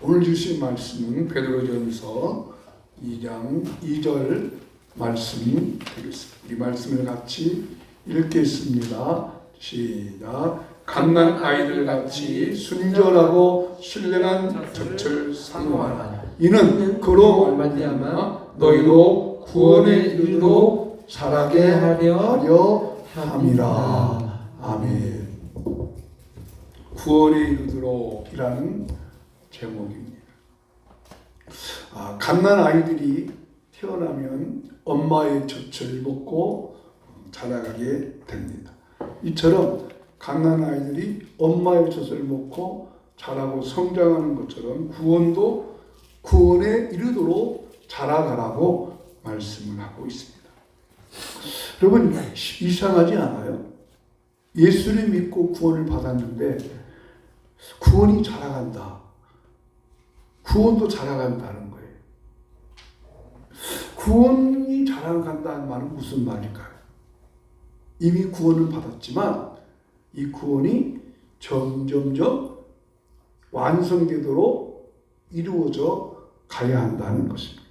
오늘 주신 말씀은 베드로전서 2장 2절 말씀이 되겠습니다. 이 말씀을 같이 읽겠습니다. 시작. 갓난 아이들 같이 순전하고 신령한 젖을 사모하라. 이는 그로 말미암아 너희도 구원의 이르도록 자라게 하려 함이라. 아멘. 구원의 이르도록이라는 제목입니다. 갓난 아이들이 태어나면 엄마의 젖을 먹고 자라가게 됩니다. 이처럼 갓난 아이들이 엄마의 젖을 먹고 자라고 성장하는 것처럼 구원도 구원에 이르도록 자라가라고 말씀을 하고 있습니다. 여러분, 이상하지 않아요? 예수를 믿고 구원을 받았는데 구원이 자라간다. 구원도 자라간다는 거예요. 구원이 자라간다는 말은 무슨 말일까요? 이미 구원을 받았지만 이 구원이 점점점 완성되도록 이루어져 가야 한다는 것입니다.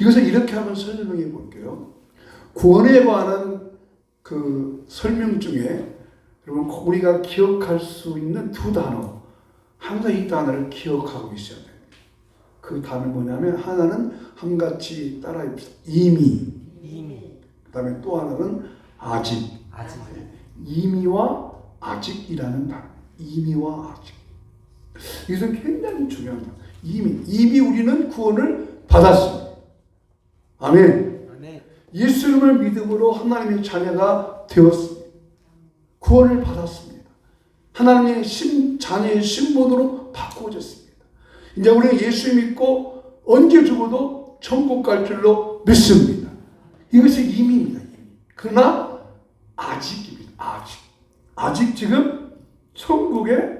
이것을 이렇게 한번 설명해 볼게요. 구원에 관한 그 설명 중에 여러분 우리가 기억할 수 있는 두 단어, 항상 이 단어를 기억하고 있어야 됩니다. 그 단어 뭐냐면 하나는 함같이 따라합시다. 이미. 그 다음에 또 하나는 아직. 이미와 아직이라는 단어. 이미와 아직. 이것은 굉장히 중요한 단어. 이미 우리는 구원을 받았습니다. 아멘. 예수님을 믿음으로 하나님의 자녀가 되었습니다. 구원을 받았습니다. 하나님의 자녀의 신분으로 바꾸어졌습니다. 이제 우리는 예수 믿고 언제 죽어도 천국 갈 줄로 믿습니다. 이것이 이미입니다. 그러나 아직입니다. 아직 지금 천국에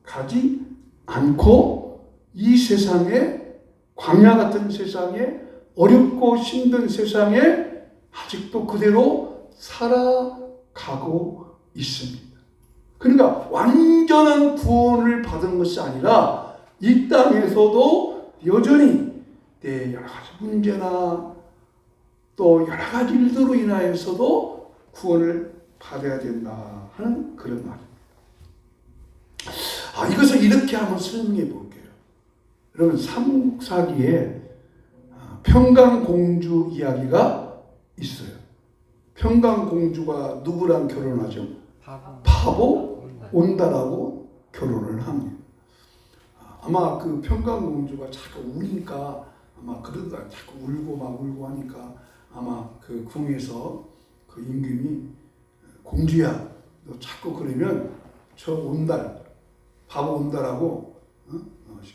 가지 않고 이 세상에, 광야 같은 세상에, 어렵고 힘든 세상에 아직도 그대로 살아가고 있습니다. 그러니까 완전한 구원을 받은 것이 아니라 이 땅에서도 여전히 내 여러 가지 문제나 또 여러 가지 일들로 인하여서도 구원을 받아야 된다 하는 그런 말입니다. 이것을 이렇게 한번 설명해 볼게요. 여러분, 삼국사기에 평강공주 이야기가 있어요. 평강공주가 누구랑 결혼하죠? 바보 온다라고 결혼을 합니다. 아마 그 평강공주가 자꾸 우니까 아마 그러다 자꾸 울고 하니까 아마 그 궁에서 그 임금이 공주야 너 자꾸 그러면 저 온달 바보 온다라고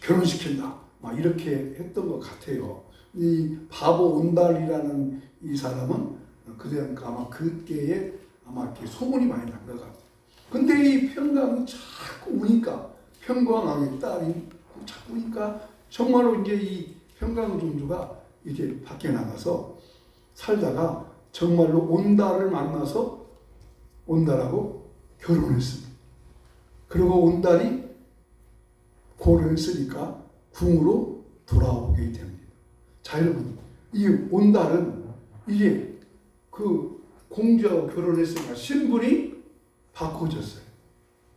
결혼시킨다 막 이렇게 했던 것 같아요. 이 바보 온달이라는 이 사람은 그때 아마 그때에 아마 이렇게 소문이 많이 난 것 같아요. 근데 이 평강이 자꾸 우니까 평강왕의 딸이 자꾸 우니까 정말로 이제 이 평강공주가 이제 밖에 나가서 살다가 정말로 온달을 만나서 온달하고 결혼했습니다. 그리고 온달이 고려했으니까 궁으로 돌아오게 됩니다. 자, 여러분, 이 온달은 이제 그 공주하고 결혼했으니까 신분이 바꿔졌어요.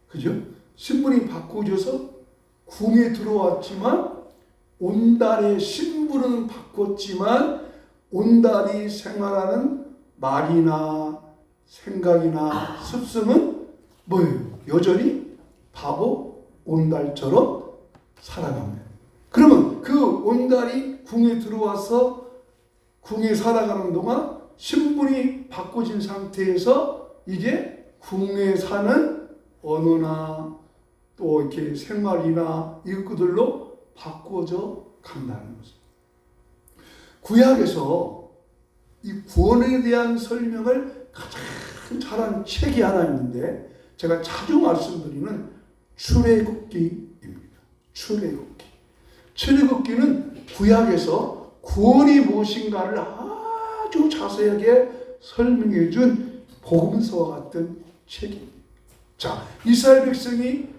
그죠? 신분이 바꿔져서 궁에 들어왔지만 온달의 신분은 바꿨지만 온달이 생활하는 말이나 생각이나 습성은 뭐예요? 여전히 바보 온달처럼 살아갑니다. 그러면 그 온달이 궁에 들어와서 궁에 살아가는 동안 신분이 바꿔진 상태에서 이제 궁에 사는 언어나 또 이렇게 생활이나 이것들로 바꿔져 간다는 것입니다. 구약에서 이 구원에 대한 설명을 가장 잘한 책이 하나 있는데 제가 자주 말씀드리는 출애굽기입니다. 출애굽기는 구약에서 구원이 무엇인가를 아주 자세하게 설명해 준 복음서와 같은 책입니다. 자, 이스라엘 백성이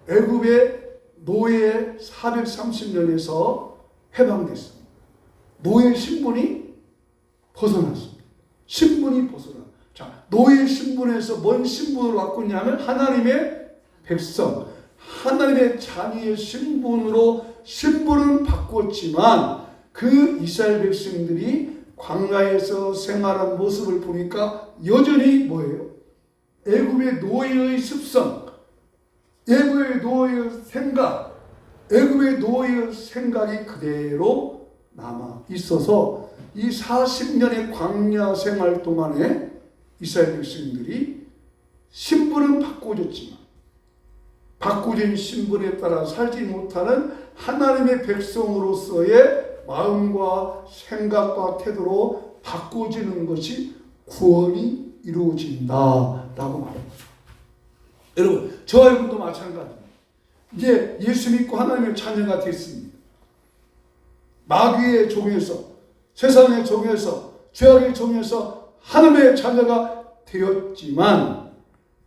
애굽에 노예 430년에서 해방됐습니다. 노예 신분이 벗어났습니다. 신분이 벗어나. 자, 노예 신분에서 뭔 신분으로 바꾸냐면 하나님의 백성, 하나님의 자녀의 신분으로 신분은 바꿨지만 그 이스라엘 백성들이 광야에서 생활한 모습을 보니까 여전히 뭐예요? 애굽의 노예의 습성, 애굽의 노예의 생각, 애굽의 노예의 생각이 그대로 남아 있어서 이 40년의 광야 생활 동안에 이스라엘 백성들이 신분은 바꿔졌지만 바꿔진 신분에 따라 살지 못하는 하나님의 백성으로서의 마음과 생각과 태도로 바꿔지는 것이 구원이 이루어진다라고 말합니다. 여러분, 저와 여러분도 마찬가지입니다. 이제 예수 믿고 하나님의 자녀가 됐습니다. 마귀의 종에서, 세상의 종에서, 죄악의 종에서 하나님의 자녀가 되었지만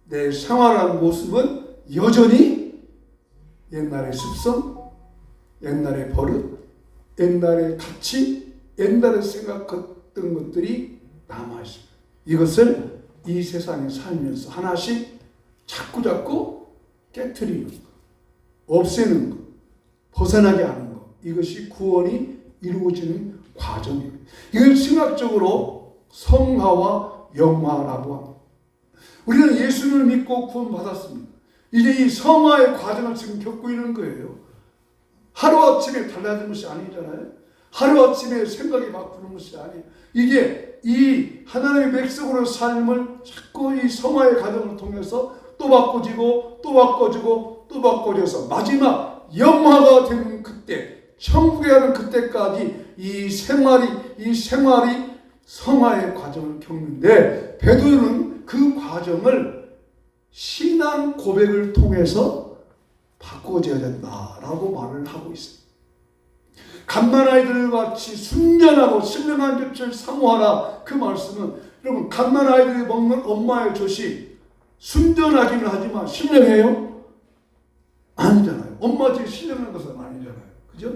내 생활하는 모습은 여전히 옛날의 습성, 옛날의 버릇, 옛날의 가치, 옛날에 생각했던 것들이 남아있습니다. 이것을 이 세상에 살면서 하나씩 자꾸 깨트리는 것, 없애는 것, 벗어나게 하는 것, 이것이 구원이 이루어지는 과정입니다. 이걸 신학적으로 성화와 영화라고 합니다. 우리는 예수를 믿고 구원받았습니다. 이제 이 성화의 과정을 지금 겪고 있는 거예요. 하루아침에 달라지는 것이 아니잖아요. 하루아침에 생각이 바꾸는 것이 아니에요. 이게 이 하나님의 백성으로 삶을 자꾸 이 성화의 과정을 통해서 또 바꿔지고 또 바꿔지고 또 바꿔져서 마지막 영화가 되는 그때, 천국에 가는 그때까지 이 생활이 성화의 과정을 겪는데 베드로는 그 과정을 신앙 고백을 통해서 바꿔줘야 된다라고 말을 하고 있습니다. 갓난아이들 같이 순전하고 신령한 젖을 사모하라. 그 말씀은 여러분, 갓난아이들이 먹는 엄마의 젖이 순전하기는 하지만 신령해요? 아니잖아요. 엄마 젖이 신령한 것은 아니잖아요. 그죠?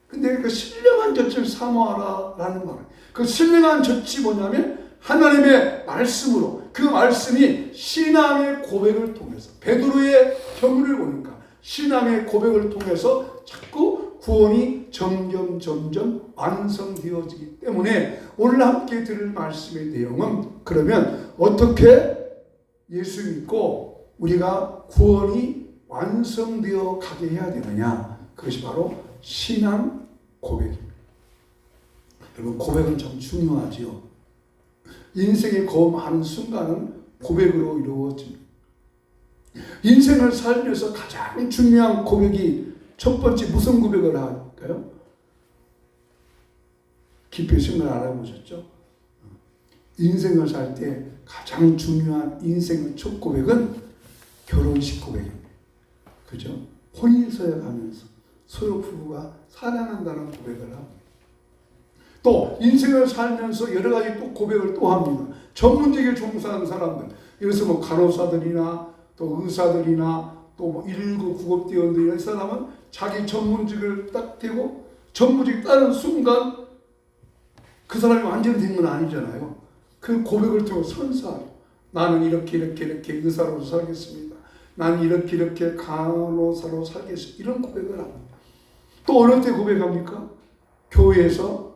근데 그 신령한 젖을 사모하라 라는 말이에요. 그 신령한 젖이 뭐냐면 하나님의 말씀으로, 그 말씀이 신앙의 고백을 통해서, 베드로의 경우를 보니까 신앙의 고백을 통해서 자꾸 구원이 점점 완성되어지기 때문에 오늘 함께 들을 말씀의 내용은, 그러면 어떻게 예수 믿고 우리가 구원이 완성되어 가게 해야 되느냐, 그것이 바로 신앙 고백입니다. 여러분, 고백은 참 중요하지요. 인생의 그 많은 순간은 고백으로 이루어집니다. 인생을 살면서 가장 중요한 고백이 첫 번째 무슨 고백을 할까요? 깊이 생각을 알아보셨죠? 인생을 살 때 가장 중요한 인생의 첫 고백은 결혼식 고백입니다. 그죠? 혼인서에 가면서 서로 부부가 사랑한다는 고백을 합니다. 또 인생을 살면서 여러 가지 또 고백을 또 합니다. 전문직에 종사하는 사람들, 그래서 뭐 간호사들이나 또 의사들이나 또 뭐 119 구급대원들, 이런 사람은 자기 전문직을 딱 대고 전문직 따는 순간 그 사람이 완전히 된 건 아니잖아요. 그 고백을 통해 선사하죠. 나는 이렇게 의사로 살겠습니다. 나는 이렇게 간호사로 살겠습니다. 이런 고백을 합니다. 또 어느 때 고백합니까? 교회에서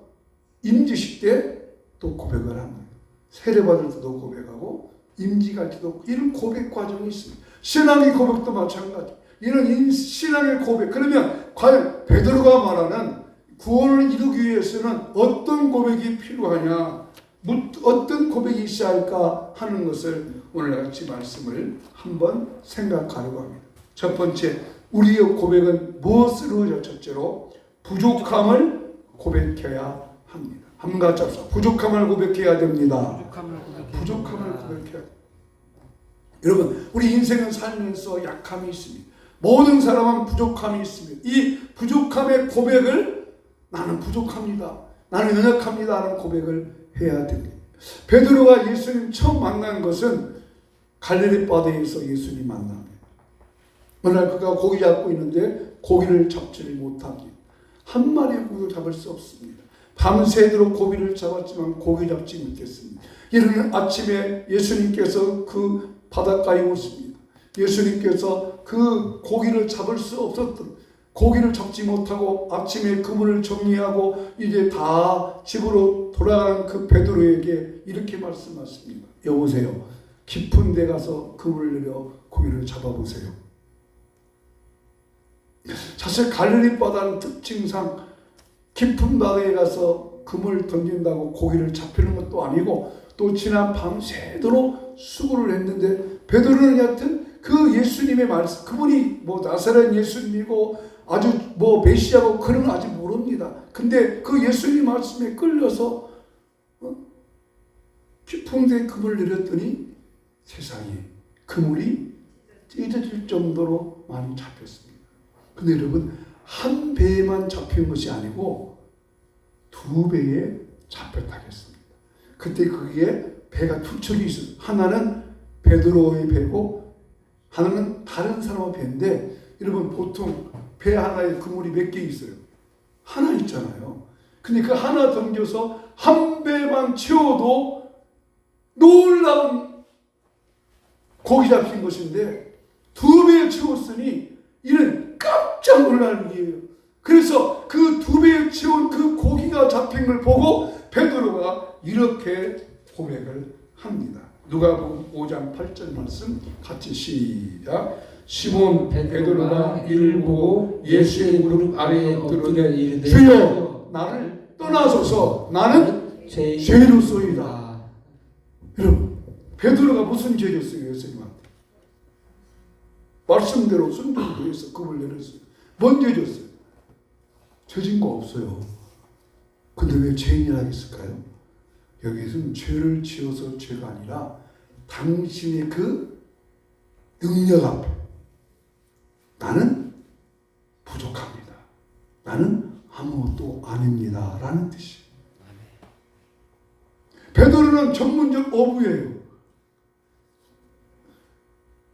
임지식 때 또 고백을 합니다. 세례받을 때도 고백하고 임지갈 때도, 이런 고백 과정이 있습니다. 신앙의 고백도 마찬가지. 이런 신앙의 고백. 그러면 과연 베드로가 말하는 구원을 이루기 위해서는 어떤 고백이 필요하냐, 어떤 고백이 있어야 할까 하는 것을 오늘 같이 말씀을 한번 생각하려고 합니다. 첫 번째, 우리의 고백은 무엇으로? 첫째로 부족함을 고백해야 합니다. 한 가지 합시다. 부족함을 고백해야 됩니다. 부족함을 고백해야 됩니다. 여러분, 우리 인생은 살면서 약함이 있습니다. 모든 사람은 부족함이 있습니다. 이 부족함의 고백을, 나는 부족합니다, 나는 연약합니다 하는 고백을 해야 됩니다. 베드로가 예수님 처음 만난 것은 갈릴리 바다에서 예수님 만납니다. 어느 날 그가 고기 잡고 있는데 고기를 잡지를 못하기. 한 마리의 고기를 잡을 수 없습니다. 밤새도록 고기를 잡았지만 고기 잡지 못했습니다. 이르는 아침에 예수님께서 그 바닷가에 오십니다. 예수님께서 그 고기를 잡을 수 없었던, 고기를 잡지 못하고 아침에 그물을 정리하고 이제 다 집으로 돌아가는 그 베드로에게 이렇게 말씀하십니다. 여보세요. 깊은 데 가서 그물을 내려 고기를 잡아보세요. 사실 갈릴리 바다는 특징상 깊은 바다에 가서 그물을 던진다고 고기를 잡히는 것도 아니고 또 지난 밤새도록 수고를 했는데 베드로는 여하튼 그 예수님의 말씀, 그분이 뭐 나사렛 예수님이고 아주 뭐 메시아고 그런 건 아직 모릅니다. 근데 그 예수님 말씀에 끌려서 깊은 데 그물을 내렸더니 세상에 그물이 찢어질 정도로 많이 잡혔습니다. 근데 여러분, 한 배에만 잡힌 것이 아니고 두 배에 잡혔다겠습니다. 그때 그게 배가 두 척이 있어요. 하나는 베드로의 배고 하나는 다른 사람의 배인데, 여러분 보통 배 하나에 그물이 몇 개 있어요? 하나 있잖아요. 근데 그 하나 던져서 한 배만 채워도 놀라운 고기 잡힌 것인데 두 배에 채웠으니 이는 깜짝 놀랄 일이에요. 그래서 그 두 배에 채운 그 고기가 잡힌 걸 보고 베드로가 이렇게 고백을 합니다. 누가복음 5장 8절 말씀 같이 시작. 시몬 베드로가 이를 보고 예수의 무릎 아래에 엎드려 이르되 주여 나를 떠나소서 나는 죄로소이다. 여러분, 베드로가 무슨 죄였어요? 예수님한테 말씀대로 순종을 해서 금을 내렸어요. 뭔 죄졌어요? 죄진 거 없어요. 근데 왜 죄인이라 했을까요? 여기서는 죄를 지어서 죄가 아니라 당신의 그 능력 앞에 나는 부족합니다. 나는 아무것도 아닙니다. 라는 뜻이에요. 베드로는 전문적 어부예요.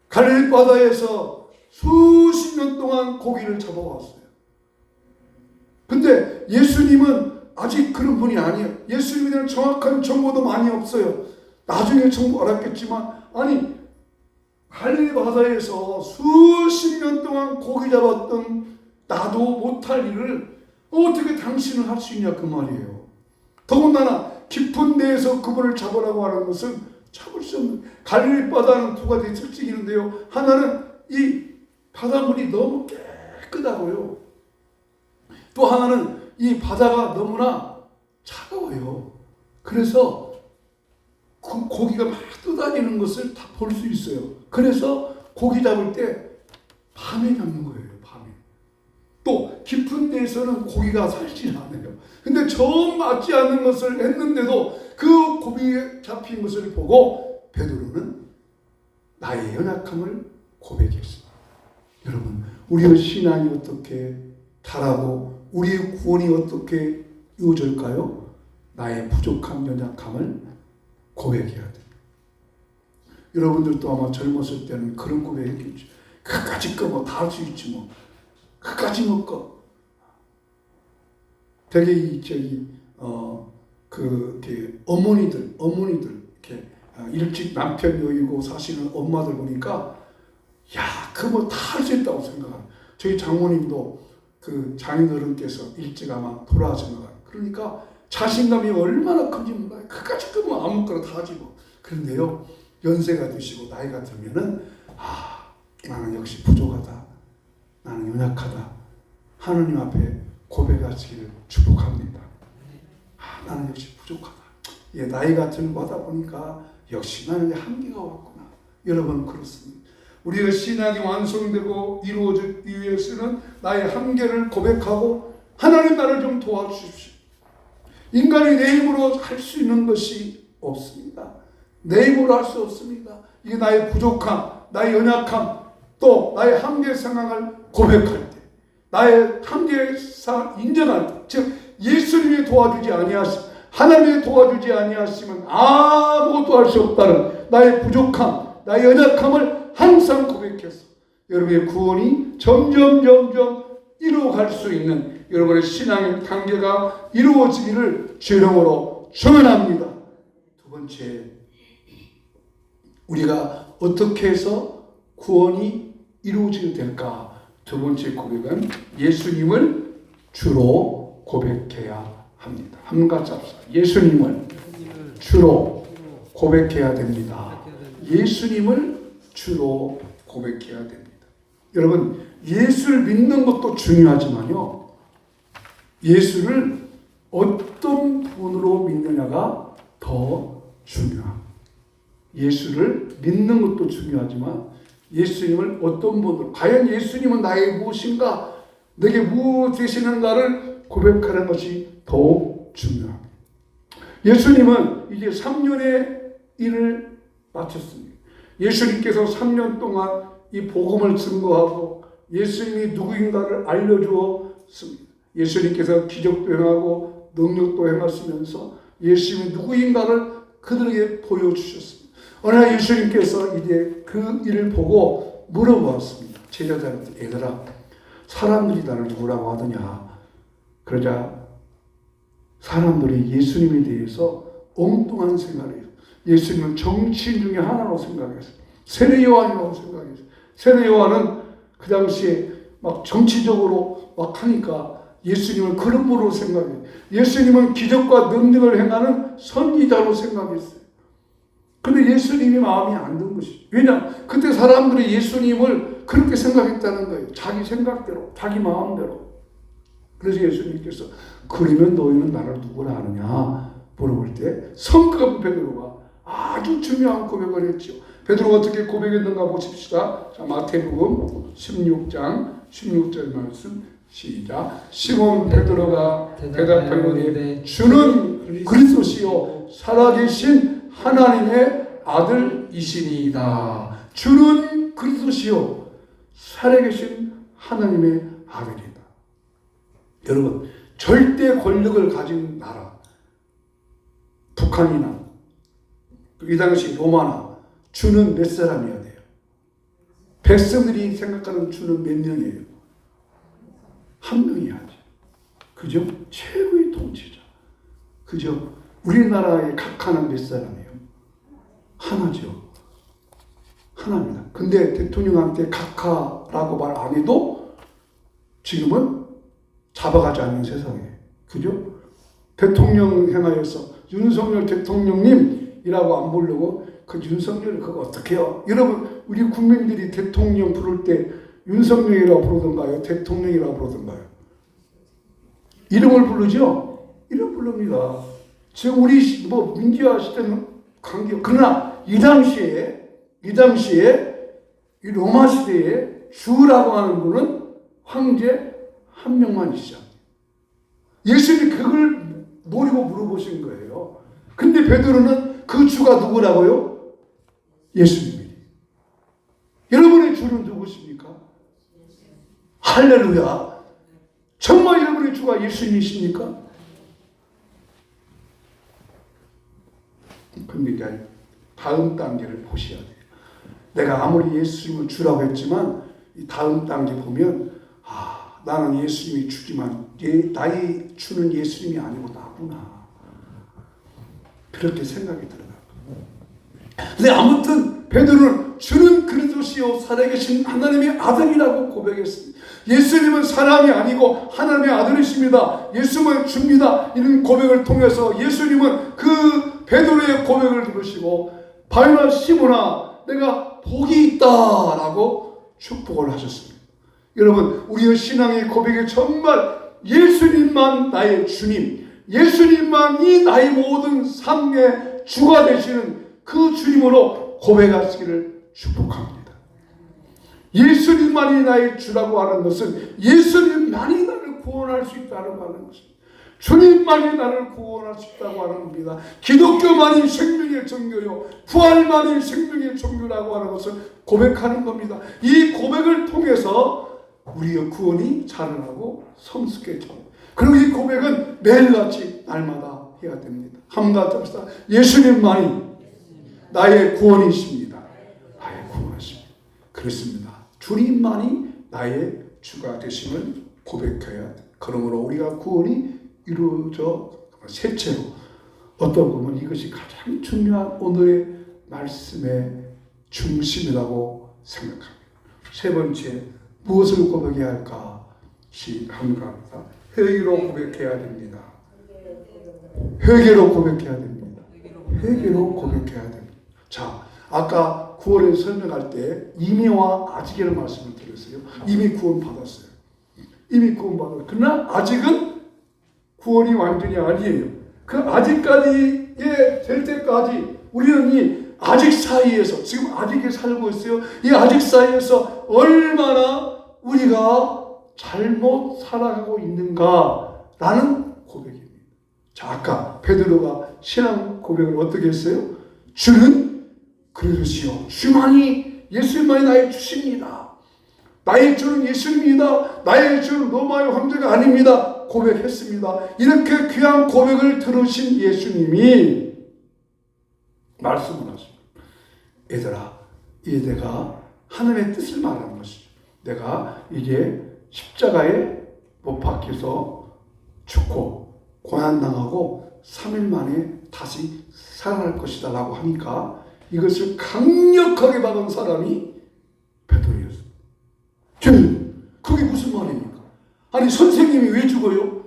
갈릴리 바다에서 수십 년 동안 고기를 잡아왔어요. 근데 예수님은 아직 그런 분이 아니에요. 예수님에 대한 정확한 정보도 많이 없어요. 나중에 정보 알았겠지만, 아니 갈릴리 바다에서 수십 년 동안 고기 잡았던 나도 못할 일을 어떻게 당신은 할 수 있냐 그 말이에요. 더군다나 깊은 데에서 그분을 잡으라고 하는 것은 잡을 수 없는, 갈릴리 바다는 두 가지 특징이 있는데요. 하나는 이 바닷물이 너무 깨끗하고요. 또 하나는 이 바다가 너무나 차가워요. 그래서 그 고기가 막 떠다니는 것을 다 볼 수 있어요. 그래서 고기 잡을 때 밤에 잡는 거예요. 밤에. 또 깊은 데에서는 고기가 살지 않아요. 근데 처음 맞지 않는 것을 했는데도 그 고기에 잡힌 것을 보고 베드로는 나의 연약함을 고백했습니다. 여러분, 우리의 신앙이 어떻게 자라고 우리의 구원이 어떻게 이루어질까요? 나의 부족한 연약함을 고백해야 됩니다. 여러분들도 아마 젊었을 때는 그런 고백했겠죠. 그까짓 거 뭐 다 할 수 있지 뭐. 그까짓 거. 되게 이렇게 어머니들 이렇게 일찍 남편 여의고 사시는 엄마들 보니까 야, 그거 뭐 다 할 수 있다고 생각합니다. 저희 장모님도 그 장인어른께서 일찍 아마 돌아가신 것 같아요. 그러니까 자신감이 얼마나 큰지 몰라요. 그까짓 거 뭐 아무거나 다 하지 뭐. 그런데요, 연세가 드시고 나이가 들면은 나는 역시 부족하다. 나는 연약하다. 하느님 앞에 고백하시기를 축복합니다. 나는 역시 부족하다. 예, 나이가 들고 하다 보니까 역시 나는 한계가 왔구나. 여러분 그렇습니다. 우리의 신앙이 완성되고 이루어지기 위해서는 나의 한계를 고백하고 하나님 나를 좀 도와주십시오. 인간이 내 힘으로 할 수 있는 것이 없습니다. 내 힘으로 할 수 없습니다. 이게 나의 부족함, 나의 연약함, 또 나의 한계 상황을 고백할 때, 나의 한계 상황을 인정할 때, 즉 예수님이 도와주지 아니하시면, 하나님이 도와주지 아니하시면 아무것도 할 수 없다는 나의 부족함, 나의 연약함을 항상 고백해서 여러분의 구원이 점점 이루어갈 수 있는 여러분의 신앙의 단계가 이루어지기를 주님으로 축원합니다. 두 번째, 우리가 어떻게 해서 구원이 이루어지게 될까? 두 번째 고백은 예수님을 주로 고백해야 합니다. 한 가지 합시다. 예수님을 주로 고백해야 됩니다. 예수님을 주로 고백해야 됩니다. 여러분, 예수를 믿는 것도 중요하지만요, 예수를 어떤 분으로 믿느냐가 더 중요합니다. 예수를 믿는 것도 중요하지만 예수님을 어떤 분으로, 과연 예수님은 나의 무엇인가, 내게 무엇 되시는가를 고백하는 것이 더욱 중요합니다. 예수님은 이제 3년의 일을 마쳤습니다. 예수님께서 3년 동안 이 복음을 증거하고 예수님이 누구인가를 알려주었습니다. 예수님께서 기적도 행하고 능력도 행하시면서 예수님이 누구인가를 그들에게 보여주셨습니다. 어느 날 예수님께서 이제 그 일을 보고 물어보았습니다. 제자들한테, 얘들아, 사람들이 나를 누구라고 하더냐? 그러자 사람들이 예수님에 대해서 엉뚱한 생각을 해요. 예수님은 정치인 중에 하나로 생각했어요. 세례 요한이라고 생각했어요. 세례 요한은 그 당시에 막 정치적으로 막 하니까 예수님을 그런 분으로 생각해요. 예수님은 기적과 능력을 행하는 선지자로 생각했어요. 근데 예수님이 마음에 안 든 것이죠. 왜냐? 그때 사람들이 예수님을 그렇게 생각했다는 거예요. 자기 생각대로, 자기 마음대로. 그래서 예수님께서, 그러면 너희는 나를 누구라 하느냐 물어볼 때 성급 베드로가 아주 중요한 고백을 했죠. 베드로가 어떻게 고백했는가 보십시다. 자, 마태복음 16장 16절 말씀 시작. 시몬 베드로가 대답하되 주는 그리스도시요 살아계신 하나님의 아들이시니이다. 주는 그리스도시요 살아계신 하나님의 아들이다. 여러분, 절대 권력을 가진 나라, 북한이나 이 당시 로마나 주는 몇 사람이어야 돼요? 백성들이 생각하는 주는 몇 명이에요? 한 명이야지. 그죠? 최고의 통치자. 그죠? 우리나라의 각하는 몇 사람이에요? 하나죠. 하나입니다. 근데 대통령한테 각하라고 말 안 해도 지금은 잡아가지 않는 세상이에요. 그죠? 대통령 행하여서 윤석열 대통령님이라고 안 부르고 그 윤석열 그거 어떻게 해요? 여러분, 우리 국민들이 대통령 부를 때 윤석열이라고 부르던가요? 대통령이라고 부르던가요? 이름을 부르죠? 이름 부릅니다. 지금 우리 민주화 시대는 관계, 그러나 이 당시에 이 로마 시대에 주라고 하는 분은 황제 한 명만이시죠. 예수님이 그걸 노리고 물어보신 거예요. 근데 베드로는 그 주가 누구라고요? 예수님이. 여러분의 주는 누구십니까? 할렐루야. 정말 여러분의 주가 예수님이십니까? 근데 이제 다음 단계를 보셔야 돼요. 내가 아무리 예수님을 주라고 했지만 이 다음 단계 보면 나는 예수님이 주지만 나의 주는 예수님이 아니고 나구나. 그렇게 생각이 들어요. 근데 아무튼 베드로는 주는 그리스도시요 살아계신 하나님의 아들이라고 고백했습니다. 예수님은 사람이 아니고 하나님의 아들이십니다. 예수님은 줍니다. 이런 고백을 통해서 예수님은 그 베드로의 고백을 들으시고 바요나 시몬아 내가 복이 있다라고 축복을 하셨습니다. 여러분, 우리의 신앙의 고백에 정말 예수님만 나의 주님, 예수님만이 나의 모든 삶의 주가 되시는 그 주님으로 고백하시기를 축복합니다. 예수님만이 나의 주라고 하는 것은 예수님만이 나를 구원할 수 있다고 하는 것입니다. 주님만이 나를 구원할 수 있다고 하는 겁니다. 기독교만이 생명의 종교요, 부활만이 생명의 종교라고 하는 것을 고백하는 겁니다. 이 고백을 통해서 우리의 구원이 자라나고 성숙해져. 그리고 이 고백은 매일같이 날마다 해야 됩니다. 한가지 합시다. 예수님만이 나의 구원이십니다. 나의 구원이십니다. 그렇습니다. 주님만이 나의 주가 되심을 고백해야 돼. 그러므로 우리가 구원이 이루어져 셋째로 어떤 보면 이것이 가장 중요한 오늘의 말씀의 중심이라고 생각합니다. 세 번째, 무엇을 고백해야 할까? 한가합니다. 회개로 고백해야 됩니다. 회개로 고백해야 됩니다. 회개로 고백해야 됩니다. 자, 아까 구원을 설명할 때 이미와 아직이라는 말씀을 드렸어요. 이미 구원 받았어요. 이미 구원 받았어요. 그러나 아직은 구원이 완전히 아니에요. 그 아직까지 될 때까지 우리는 이 아직 사이에서 지금 아직에 살고 있어요. 이 아직 사이에서 얼마나 우리가 잘못 살아가고 있는가라는 고백입니다. 자, 아까 베드로가 신앙 고백을 어떻게 했어요? 주는 그러시오. 주만이 예수님만이 나의 주십니다. 나의 주는 예수님입니다. 나의 주는 로마의 황제가 아닙니다. 고백했습니다. 이렇게 귀한 고백을 들으신 예수님이 말씀을 하십니다. 얘들아, 이게 내가 하나님의 뜻을 말하는 것이죠. 내가 이게 십자가에 못 박혀서 죽고 고난당하고 3일 만에 다시 살아날 것이다 라고 하니까 이것을 강력하게 받은 사람이 베드로였어요. 그게 무슨 말입니까? 아니, 선생님이 왜 죽어요?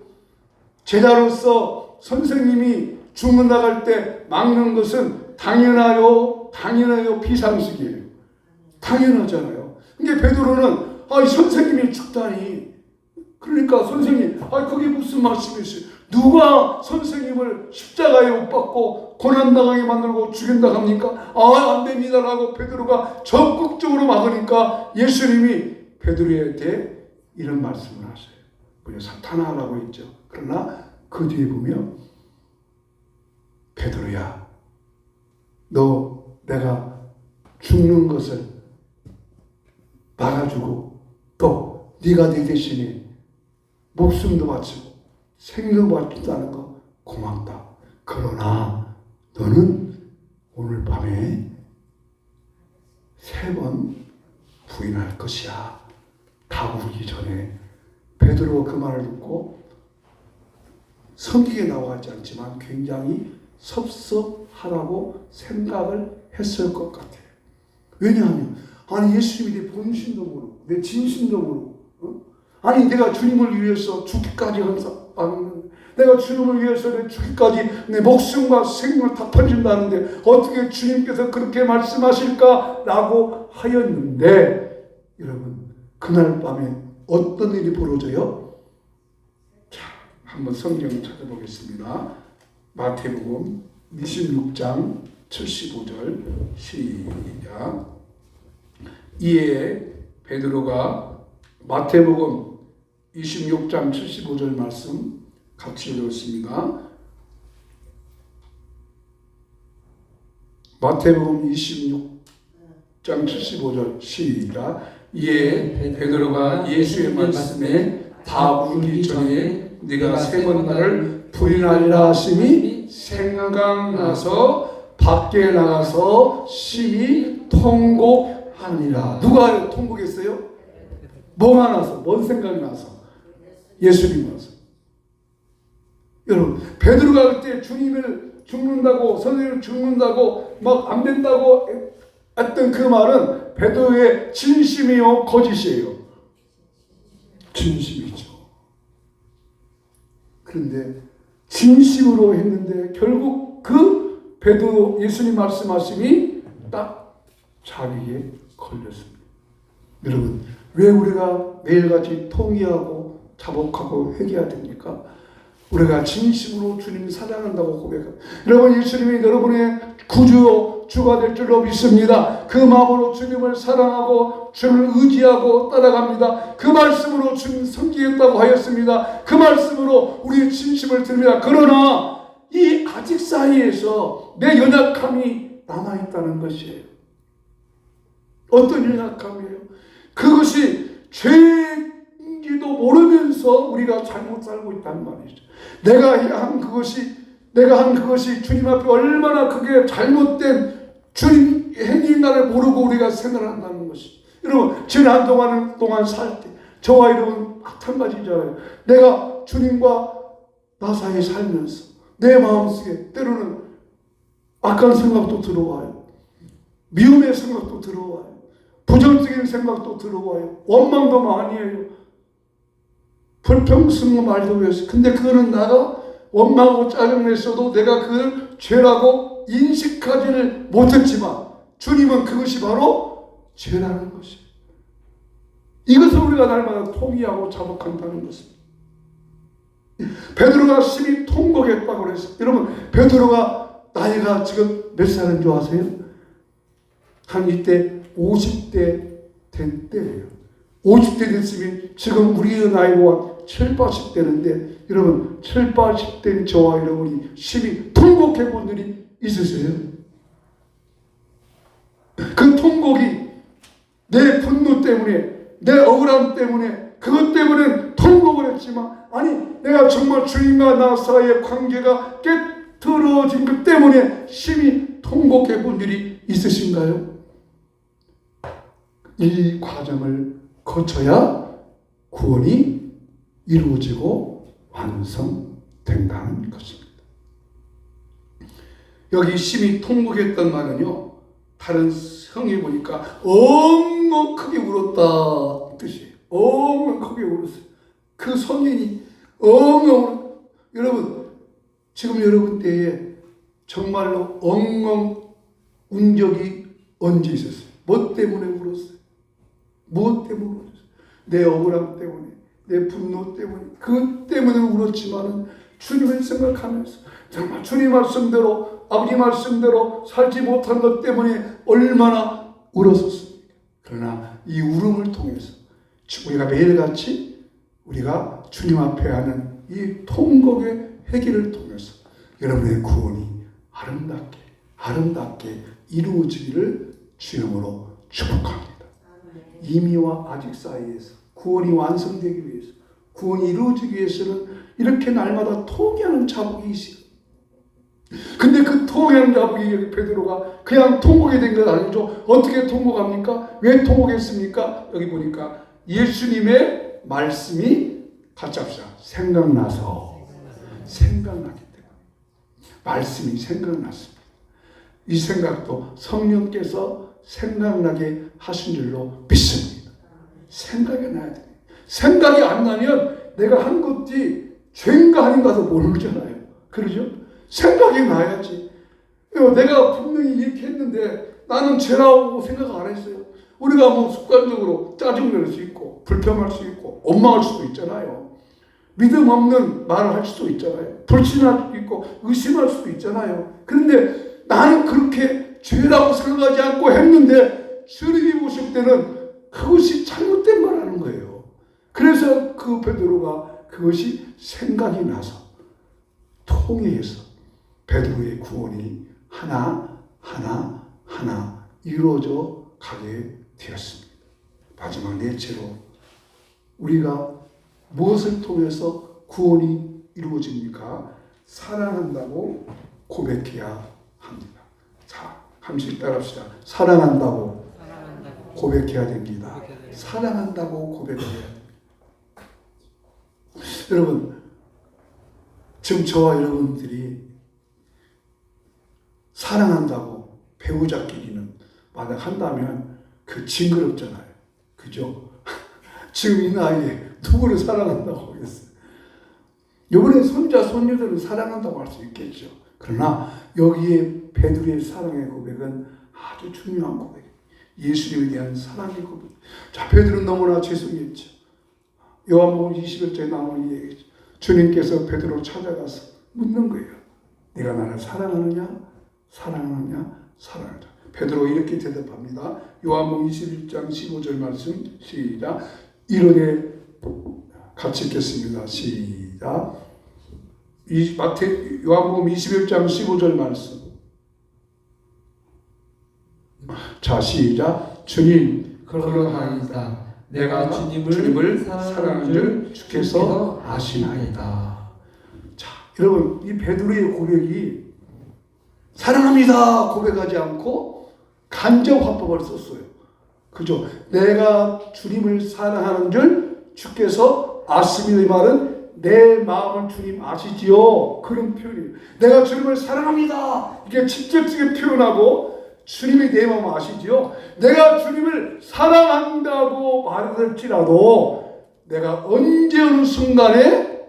제자로서 선생님이 죽는다고 할 때 막는 것은 당연하요 비상식이에요. 당연하잖아요. 근데 베드로는 선생님이 죽다니. 그러니까 선생님, 그게 무슨 말씀이세요? 누가 선생님을 십자가에 못 박고 고난당하게 만들고 죽인다 합니까? 안 됩니다라고 베드로가 적극적으로 막으니까 예수님이 베드로한테 이런 말씀을 하셔요. 뭐냐, 사탄아라고 했죠. 그러나 그 뒤에 보면 베드로야, 너 내가 죽는 것을 막아주고 또 네가 내 대신에 목숨도 바치고 생명도 바친다는 거 고맙다. 그러나 너는 오늘 밤에 3번 부인할 것이야. 다구기 전에 베드로가 그 말을 듣고 성경에 나와 있지 않지만 굉장히 섭섭하다고 생각을 했을 것 같아요. 왜냐하면 예수님이 내 본심도 모르고 내 진심도 모르고 내가 주님을 위해서 죽기까지 하는 내가 주님을 위해서 내 죽기까지 내 목숨과 생명을 다 던진다는데 어떻게 주님께서 그렇게 말씀하실까라고 하였는데, 여러분, 그날 밤에 어떤 일이 벌어져요? 자, 한번 성경 찾아보겠습니다. 마태복음 26장 75절 시작. 이에 베드로가 마태복음 26장 75절 말씀 같이 읽었습니다. 마태복음 26장 75절 시작. 이에 베드로가 예수의 말씀에 답하기 전에 네가 3번 나를 부인하리라 하심이 생각나서 밖에 나가서 심히 통곡하니라. 누가 통곡했어요? 뭐가 나서? 뭔 생각이 나서? 예수님 와서. 여러분, 베드로가 그때 주님을 죽는다고, 선생님을 죽는다고 막 안 된다고 했던 그 말은 베드로의 진심이요 거짓이에요? 진심이죠. 그런데 진심으로 했는데 결국 그 베드로 예수님 말씀하심이 딱 자기에게 걸렸습니다. 여러분, 왜 우리가 매일같이 통회하고 자복하고 회개해야 됩니까? 우리가 진심으로 주님을 사랑한다고 고백합니다. 여러분, 예수님이 여러분의 구주, 주가 될 줄로 믿습니다. 그 마음으로 주님을 사랑하고 주님을 의지하고 따라갑니다. 그 말씀으로 주님 섬기겠다고 하였습니다. 그 말씀으로 우리의 진심을 드립니다. 그러나 이 아직 사이에서 내 연약함이 남아있다는 것이에요. 어떤 연약함이에요? 그것이 죄인지도 모르면서 우리가 잘못 살고 있다는 말이죠. 내가 한 그것이 주님 앞에 얼마나 그게 잘못된 주님 행위인 나를 모르고 우리가 생각한다는 것이. 여러분, 지난 동안 살 때 저와 여러분 마찬가지잖아요. 내가 주님과 나 사이에 살면서 내 마음속에 때로는 악한 생각도 들어와요. 미움의 생각도 들어와요. 부정적인 생각도 들어와요. 원망도 많이 해요. 불평스러운 말도 해요. 근데 그거는 나가 원망하고 짜증냈어도 내가 그걸 죄라고 인식하지를 못했지만 주님은 그것이 바로 죄라는 것이에요. 이것을 우리가 날마다 통의하고 자복한다는 것입니다. 베드로가 심히 통곡했다고 그랬어요. 여러분, 베드로가 나이가 지금 몇 살인 줄 아세요? 한 이때 50대 된 때예요. 50대 됐으면 지금 우리의 나이가 7, 80대인데 여러분, 7, 80대인 저와 여러분이 심히 통곡해 본 일이 있으세요? 그 통곡이 내 분노 때문에, 내 억울함 때문에, 그것 때문에 통곡을 했지만, 아니 내가 정말 주님과 나 사이의 관계가 깨트러진 것 때문에 심히 통곡해 본 일이 있으신가요? 이 과정을 거쳐야 구원이 이루어지고 완성된다는 것입니다. 여기 심히 통곡했던 말은요, 다른 성에 보니까 엉엉 크게 울었다 뜻이에요. 엉엉 크게 울었어요. 그 성인이 엉엉. 여러분, 지금 여러분 때에 정말로 엉엉 운 적이 언제 있었어요? 뭐 때문에 울었어요? 무엇 때문에 울었어요? 내 억울함 때문에, 내 분노 때문에, 그것 때문에 울었지만은 주님을 생각하면서 정말 주님 말씀대로, 아버지 말씀대로 살지 못한 것 때문에 얼마나 울었었습니까? 그러나 이 울음을 통해서 우리가 매일같이 우리가 주님 앞에 하는 이 통곡의 회개를 통해서 여러분의 구원이 아름답게 이루어지기를 주님으로 축복합니다. 이미와 아직 사이에서 구원이 완성되기 위해서, 구원이 이루어지기 위해서는 이렇게 날마다 통회하는 자복이 있어요. 근데 그 통회하는 자복이 여기 베드로가 그냥 통곡이 된 건 아니죠. 어떻게 통곡합니까? 왜 통곡했습니까? 여기 보니까 예수님의 말씀이 같이 합시다. 생각나기 때문에. 말씀이 생각났습니다. 이 생각도 성령께서 생각나게 하신 줄로 믿습니다. 생각이 나야 돼요. 생각이 안 나면 내가 한 것이 죄인가 아닌가도 모르잖아요. 그러죠? 생각이 나야지. 내가 분명히 이렇게 했는데 나는 죄라고 생각 안 했어요. 우리가 뭐 습관적으로 짜증낼 수 있고 불평할 수 있고 원망할 수도 있잖아요. 믿음 없는 말을 할 수도 있잖아요. 불신할 수도 있고 의심할 수도 있잖아요. 그런데 나는 그렇게 죄라고 생각하지 않고 했는데 주님이 보실 때는 그것이 잘못된 말하는 거예요. 그래서 그 베드로가 그것이 생각이 나서 통해서 베드로의 구원이 하나 이루어져 가게 되었습니다. 마지막 넷째로 우리가 무엇을 통해서 구원이 이루어집니까? 사랑한다고 고백해야 합니다. 자, 함께 따라합시다. 사랑한다고 고백해야 됩니다. 사랑한다고 고백해야 됩니다. 여러분, 지금 저와 여러분들이 사랑한다고 배우자끼리는 만약 한다면 그 징그럽잖아요. 그죠? 지금 이 나이에 누구를 사랑한다고 하겠어요? 이번에 손자, 손녀들은 사랑한다고 할 수 있겠죠. 그러나 여기에 베드로의 사랑의 고백은 아주 중요한 고백이에요. 예수님에 대한 사랑의 고백. 자, 베드로는 너무나 죄송했죠. 요한복음 21장에 나오는 얘기죠. 주님께서 베드로 찾아가서 묻는 거예요. 네가 나를 사랑하느냐? 사랑하느냐? 사랑하자. 베드로 이렇게 대답합니다. 요한복음 21장 15절 말씀 시작. 이르되 같이 읽겠습니다. 시작. 요한복음 21장 15절 말씀. 자, 시작. 주님 그러하이다. 내가 주님을 사랑하는 줄 주께서 아시나이다. 자, 여러분, 이 베드로의 고백이 사랑합니다 고백하지 않고 간접 화법을 썼어요. 그죠? 내가 주님을 사랑하는 줄 주께서 아십니다. 이 말은 내 마음을 주님 아시지요? 그런 표현이에요. 내가 주님을 사랑합니다. 이게 직접적인 표현하고 주님이 내 마음 아시지요? 내가 주님을 사랑한다고 말할지라도 내가 언제 어느 순간에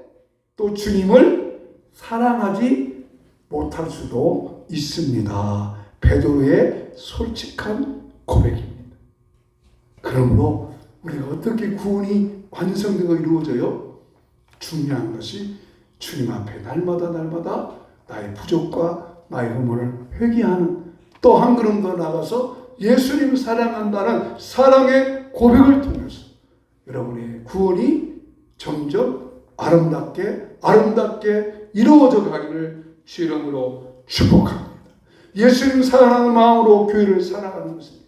또 주님을 사랑하지 못할 수도 있습니다. 베드로의 솔직한 고백입니다. 그러므로 우리가 어떻게 구원이 완성되고 이루어져요? 중요한 것이 주님 앞에 날마다 나의 부족과 나의 허물을 회개하는, 또 한 걸음 더 나가서 예수님을 사랑한다는 사랑의 고백을 통해서 여러분의 구원이 점점 아름답게 이루어져 가기를 주 이름으로 축복합니다. 예수님 사랑하는 마음으로 교회를 사랑하는 것입니다.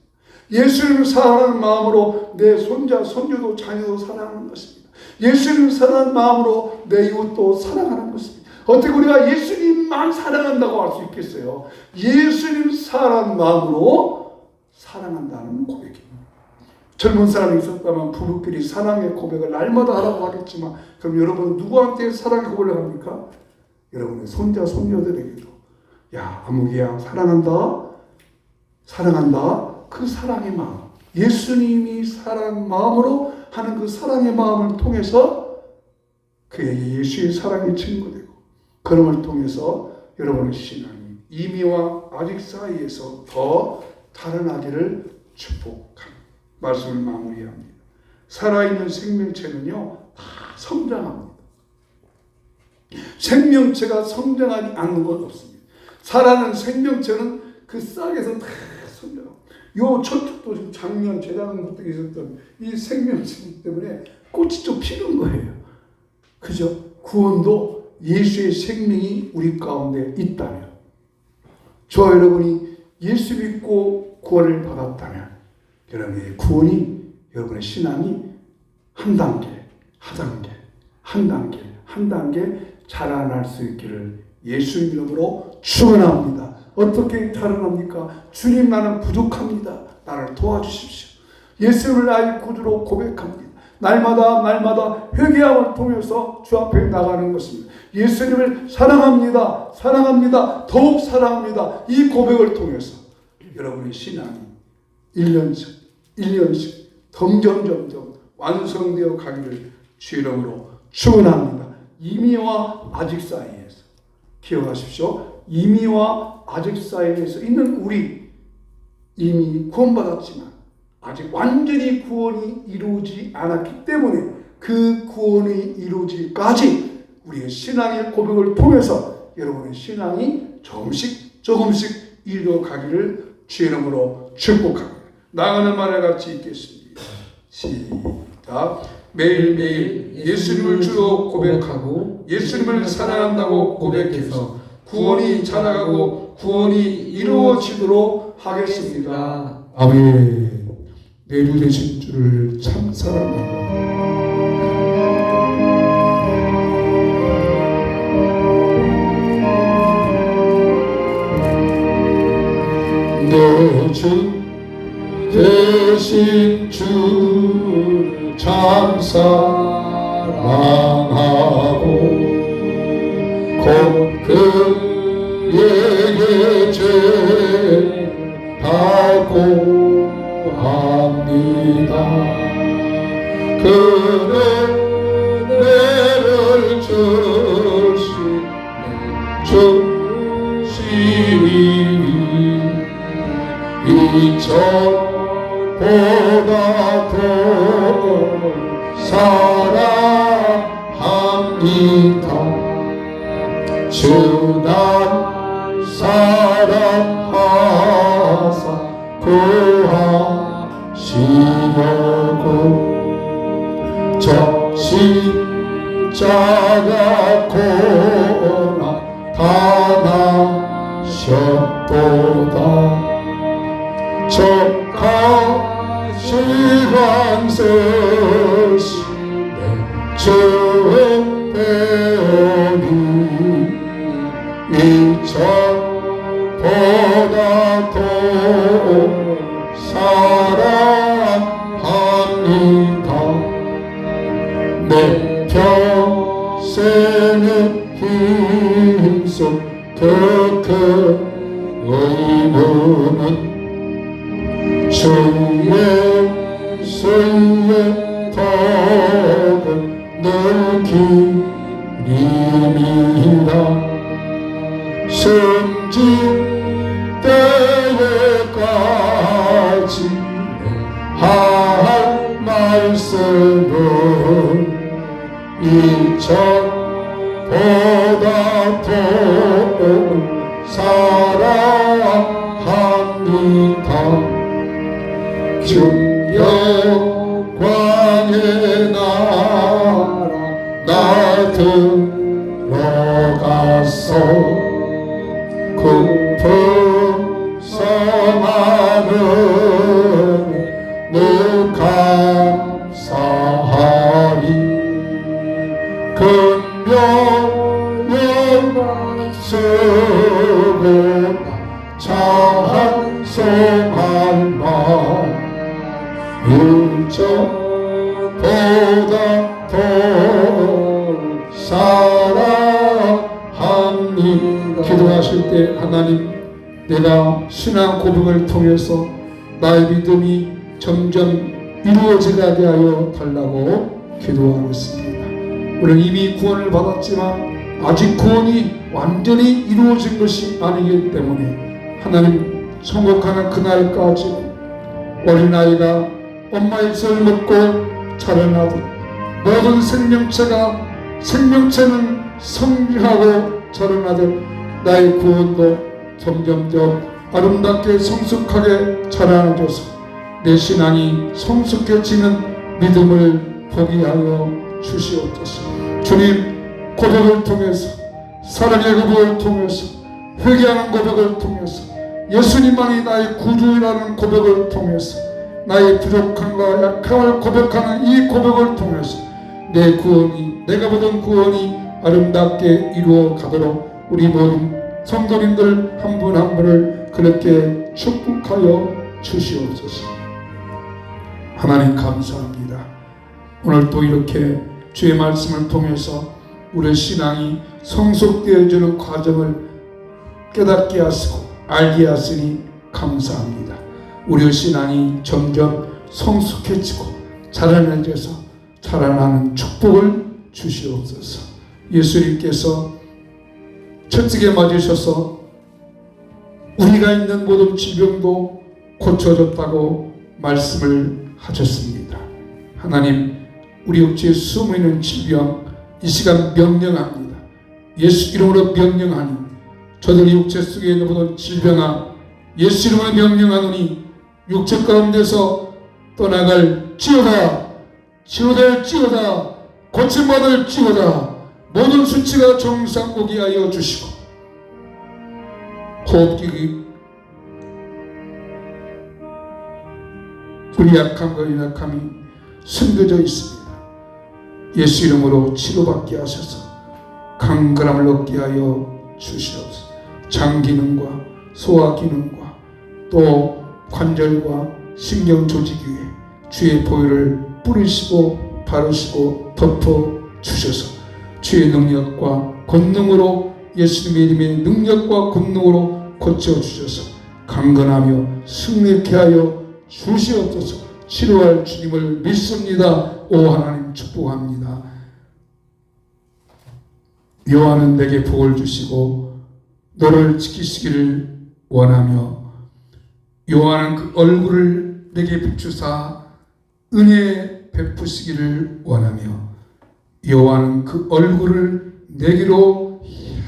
예수님을 사랑하는 마음으로 내 손자, 손주도 자녀도 사랑하는 것입니다. 예수님을 사랑하는 마음으로 내 이웃도 사랑하는 것입니다. 어떻게 우리가 예수님만 사랑한다고 할 수 있겠어요? 예수님 사랑하는 마음으로 사랑한다는 고백입니다. 젊은 사람이 있었다면 부부끼리 사랑의 고백을 날마다 하라고 하겠지만, 그럼 여러분 누구한테 사랑의 고백을 합니까? 여러분의 손자, 손녀들에게도 야, 아무개야 사랑한다. 그 사랑의 마음, 예수님이 사랑하는 마음으로 하는 그 사랑의 마음을 통해서 그에게 예수의 사랑이 증거되고, 그럼을 통해서 여러분의 신앙이 이미와 아직 사이에서 더 달아나기를 축복합니다. 말씀을 마무리합니다. 살아있는 생명체는요, 다 성장합니다. 생명체가 성장하지 않는 건 없습니다. 살아있는 생명체는 그 싹에서 다 성장합니다. 요 저쪽도 지금 작년 재작년부터 있었던 이 생명체이기 때문에 꽃이 좀 피는 거예요. 그죠? 구원도 예수의 생명이 우리 가운데 있다면, 저와 여러분이 예수 믿고 구원을 받았다면 여러분의 구원이, 여러분의 신앙이 한 단계 자라날 수 있기를 예수님 이름으로 축원합니다. 어떻게 자라납니까? 주님, 나는 부족합니다. 나를 도와주십시오. 예수님을 나의 구주로 고백합니다. 날마다 회개함을 통해서 주 앞에 나가는 것입니다. 예수님을 사랑합니다. 더욱 사랑합니다. 이 고백을 통해서 여러분의 신앙이 1년씩 점점 완성되어 가기를 주 이름으로 축원합니다. 이미와 아직 사이에서 기억하십시오. 이미와 아직 사이에서 있는 우리, 이미 구원받았지만 아직 완전히 구원이 이루어지지 않았기 때문에 그 구원이 이루어지기까지 우리의 신앙의 고백을 통해서 여러분의 신앙이 조금씩 이루어가기를 주 이름으로 축복합니다. 나가는 말을 같이 읽겠습니다. 시작. 매일매일 예수님을 주로 고백하고 예수님을 사랑한다고 고백해서 구원이 자라가고 구원이 이루어지도록 하겠습니다. 아멘. 내 주 되신 주를 참 사랑합니다. 내 주 되신 주를 참 사랑하고 곧 그에게 죄를 받고 합니다. 그는 은혜를 주시는 주시니 이전보다 더 사랑합니다. 주 날 사랑하사 구하시려고 적십자가 고나 당하셨도다. 적하시간 세시네 주의 배우니 이전보다 더 사랑 일생의 힘써 더 큰 의무는 주의 수의 덕을 느끼리라. 승진 때에까지 할 말씀은 이전보다 더 사랑합니다. 주 영광의 나라 나 들어가서 풍성하는 늘 감사하리. 근명의 쓰고 찬송할 마음 일전보다 더 사랑합니다. 기도하실 때 하나님, 내가 신앙 고백을 통해서 나의 믿음이 점점 이루어지게 하여 달라고 기도하겠습니다. 우리는 이미 구원을 받았지만 아직 구원이 완전히 이루어진 것이 아니기 때문에 하나님, 천국하는 그날까지 어린아이가 엄마의 젖을 먹고 자라나듯 모든 생명체는 성장하고 자라나듯 나의 구원도 점점점 아름답게 성숙하게 자라나줘서 내 신앙이 성숙해지는 믿음을 보게 하여 주시옵소서. 주님, 고백을 통해서, 사랑의 고백을 통해서, 회개하는 고백을 통해서, 예수님만이 나의 구주라는 고백을 통해서, 나의 부족함과 약함을 고백하는 이 고백을 통해서 내 구원이, 내가 받은 구원이 아름답게 이루어 가도록 우리 모든 성도님들 한 분 한 분을 그렇게 축복하여 주시옵소서. 하나님 감사합니다. 오늘 또 이렇게 주의 말씀을 통해서 우리의 신앙이 성숙되어지는 과정을 깨닫게 하시고 알게 하시니 감사합니다. 우리의 신앙이 점점 성숙해지고 자라나져서 자라나는 축복을 주시옵소서. 예수님께서 첫째에 맞으셔서 우리가 있는 모든 질병도 고쳐졌다고 말씀을 하셨습니다. 하나님, 우리 육체에 숨어있는 질병 이 시간 명령합니다. 예수 이름으로 명령하니 저들의 육체 속에 있는 모든 질병아 예수 이름으로 명령하노니 육체 가운데서 떠나갈 찌어다, 치료될 고침받을 찌어다. 모든 수치가 정상 오게 하여 주시고 호흡기기 우리 약함과 연약함이 숨겨져 있습니다. 예수 이름으로 치료받게 하셔서 강건함을 얻게 하여 주시옵소서. 장 기능과 소화 기능과 또 관절과 신경 조직 위에 주의 보혈을 뿌리시고 바르시고 덮어 주셔서 주의 능력과 권능으로 예수님의 이름의 능력과 권능으로 고쳐주셔서 강건하며 승리케 하여 주시옵소서. 치료할 주님을 믿습니다. 오 하나님 축복합니다. 여호와는 내게 복을 주시고 너를 지키시기를 원하며 여호와는 그 얼굴을 내게 비추사 은혜 베푸시기를 원하며 여호와는 그 얼굴을 내게로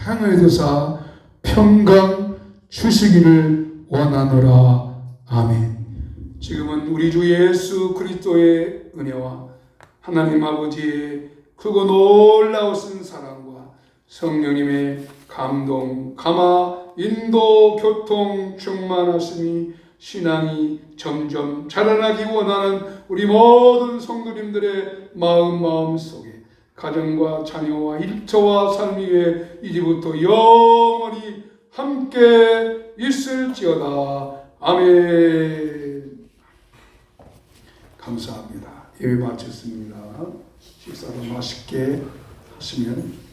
향하여 두사 평강 주시기를 원하노라. 아멘. 지금은 우리 주 예수 그리스도의 은혜와 하나님 아버지의 크고 놀라우신 사랑과 성령님의 감동, 감화, 인도, 교통, 충만하심이 신앙이 점점 자라나기 원하는 우리 모든 성도님들의 마음 속에 가정과 자녀와 일터와 삶 위에 이제부터 영원히 함께 있을지어다. 아멘. 감사합니다. 예배 마쳤습니다. 식사도 맛있게 하시면